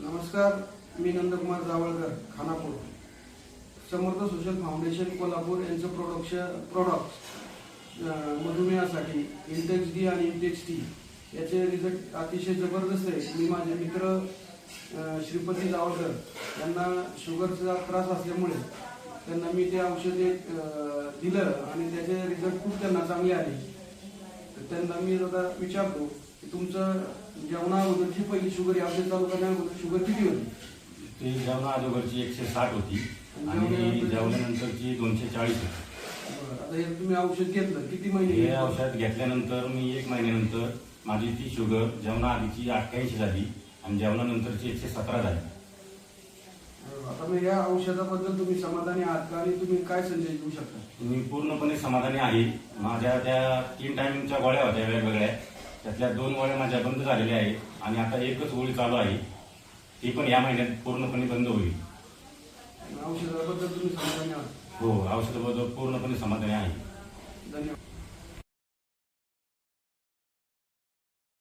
नमस्कार, मी नंदकुमार जावळकर, खानापूर. समर्थ social foundation Kolhapur यांचं products मधुमेहासाठी Intex D आणि इंटेक्स टी याचे रिझल्ट अतिशय जबरदस्त आहे. मी माझे मित्र श्रीपती जावळकर यांना शुगरचा त्रास असल्यामुळे त्यांना मी ते औषधे दिलं आणि त्याचे रिझल्ट खूप त्यांना चांगले आले. तर त्यांना मी आता विचारतो की तुमचं जेवणा अगोदरची पहिली शुगर या औषध चालू करण्याअगोदर शुगर किती होती? ती जेवणा अगोदरची 160 होती आणि जेवल्यानंतरची 240 होती. आता हे तुम्ही औषध घेतलं किती महिने? हे औषध घेतल्यानंतर मी 1 महिन्यानंतर माझी ती शुगर जेवणा आधीची 88 झाली आणि जेवणानंतरची 117 झाली. आता मग या औषधाबद्दल तुम्ही समाधानी आहात का आणि तुम्ही काय संदेश देऊ शकता? मी पूर्णपणे समाधानी आहे. माझ्या त्या 3 टायमिंगच्या गोळ्या होत्या वेगवेगळ्या, त्यातल्या 2 गोळ्या माझ्या बंद झालेल्या आहेत आणि आता एकच गोळी चालू आहे, ती पण या महिन्यात पूर्णपणे बंद होईल. औषधाबद्दल तुम्ही समाधानी आहात? हो, औषधाबद्दल पूर्णपणे समाधानी आहे. धन्यवाद.